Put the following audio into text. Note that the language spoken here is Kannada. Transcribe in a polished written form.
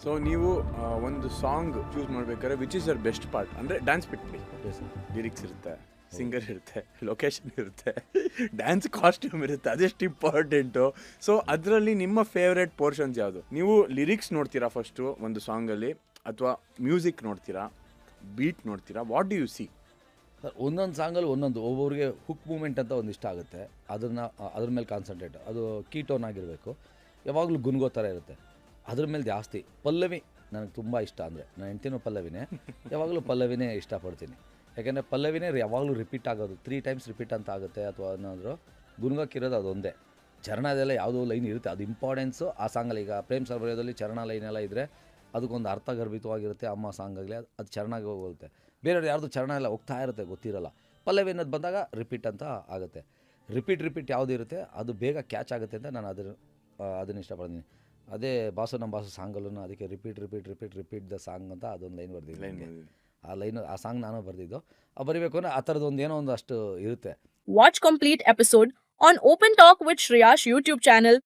ಸೊ ನೀವು ಒಂದು ಸಾಂಗ್ ಚೂಸ್ ಮಾಡ್ಬೇಕಾದ್ರೆ which is your best part ಅಂದರೆ ಡ್ಯಾನ್ಸ್ ಬಿಟ್ಬಿಡಿ, ಲಿರಿಕ್ಸ್ ಇರುತ್ತೆ, ಸಿಂಗರ್ ಇರುತ್ತೆ, ಲೊಕೇಶನ್ ಇರುತ್ತೆ, ಡ್ಯಾನ್ಸ್ ಕಾಸ್ಟ್ಯೂಮ್ ಇರುತ್ತೆ, ಅದೆಷ್ಟು ಇಂಪಾರ್ಟೆಂಟು. ಸೊ ಅದರಲ್ಲಿ ನಿಮ್ಮ ಫೇವ್ರೆಟ್ ಪೋರ್ಷನ್ಸ್ ಯಾವುದು? ನೀವು ಲಿರಿಕ್ಸ್ ನೋಡ್ತೀರಾ ಫಸ್ಟು ಒಂದು ಸಾಂಗಲ್ಲಿ, ಅಥವಾ ಮ್ಯೂಸಿಕ್ ನೋಡ್ತೀರಾ, ಬೀಟ್ ನೋಡ್ತೀರಾ, ವಾಟ್ ಡು ಯು ಸಿ? ಒಂದೊಂದು ಸಾಂಗಲ್ಲಿ ಒಂದೊಂದು, ಒಬ್ಬೊಬ್ರಿಗೆ ಹುಕ್ ಮೂಮೆಂಟ್ ಅಂತ ಒಂದು ಇಷ್ಟ ಆಗುತ್ತೆ, ಅದ್ರ ಮೇಲೆ ಕಾನ್ಸಂಟ್ರೇಟ್, ಅದು ಕೀಟೋನ್ ಆಗಿರಬೇಕು, ಯಾವಾಗಲೂ ಗುನ್ಗೋ ಥರ ಇರುತ್ತೆ, ಅದ್ರ ಮೇಲೆ ಜಾಸ್ತಿ. ಪಲ್ಲವಿ ನನಗೆ ತುಂಬ ಇಷ್ಟ, ಅಂದರೆ ನನ್ನ ಹೆಂಡ್ತಿನೂ ಪಲ್ಲವಿನೇ, ಯಾವಾಗಲೂ ಪಲ್ಲವಿನೇ ಇಷ್ಟಪಡ್ತೀನಿ. ಯಾಕೆಂದರೆ ಪಲ್ಲವಿನೇ ಯಾವಾಗಲೂ ರಿಪೀಟ್ ಆಗೋದು, 3 times ರಿಪೀಟ್ ಅಂತ ಆಗುತ್ತೆ, ಅಥವಾ ಏನಾದರೂ ಗುನ್ಗೋಕ್ಕಿರೋದು ಅದೊಂದೇ. ಚರಣದೆಲ್ಲ ಯಾವುದೋ ಲೈನ್ ಇರುತ್ತೆ, ಅದು ಇಂಪಾರ್ಟೆನ್ಸು ಆ ಸಾಂಗಲ್ಲಿ. ಈಗ ಪ್ರೇಮ್ ಸರ್ವರ್ಯದಲ್ಲಿ ಚರಣ ಲೈನೆಲ್ಲ ಇದ್ದರೆ ಅದಕ್ಕೊಂದು ಅರ್ಥಗರ್ಭಿತವಾಗಿರುತ್ತೆ. ಅಮ್ಮ ಸಾಂಗಾಗಲಿ ಅದು ಚರಣಾಗಿ ಹೋಗುತ್ತೆ. ಬೇರೆಯವ್ರು ಯಾರ್ದು ಚರಣ ಎಲ್ಲ ಹೋಗ್ತಾ ಇರುತ್ತೆ, ಗೊತ್ತಿರಲ್ಲ. ಪಲ್ಲವಿ ಅನ್ನೋದು ಬಂದಾಗ ರಿಪೀಟ್ ಅಂತ ಆಗುತ್ತೆ. ರಿಪೀಟ್ ಯಾವುದು ಇರುತ್ತೆ ಅದು ಬೇಗ ಕ್ಯಾಚ್ ಆಗುತ್ತೆ ಅಂತ ನಾನು ಅದನ್ನು ಇಷ್ಟಪಡ್ತೀನಿ. ಅದೇ ಬಾಸು ನಮ್ಮ ಬಾಸು ಸಾಂಗಲ್ಲೂ ಅದಕ್ಕೆ ರಿಪೀಟ್ ದ ಸಾಂಗ್ ಅಂತ ಅದೊಂದು ಲೈನ್ ಬರ್ದಿದ್ದೀನಿ. ಆ ಸಾಂಗ್ ನಾನು ಬರೆದಿದ್ದು. ಬರೀಬೇಕು ಅಂದರೆ ಆ ಥರದ್ದು ಒಂದು ಏನೋ ಒಂದು ಅಷ್ಟು ಇರುತ್ತೆ. Watch complete episode on Open Talk with Shreya's YouTube channel.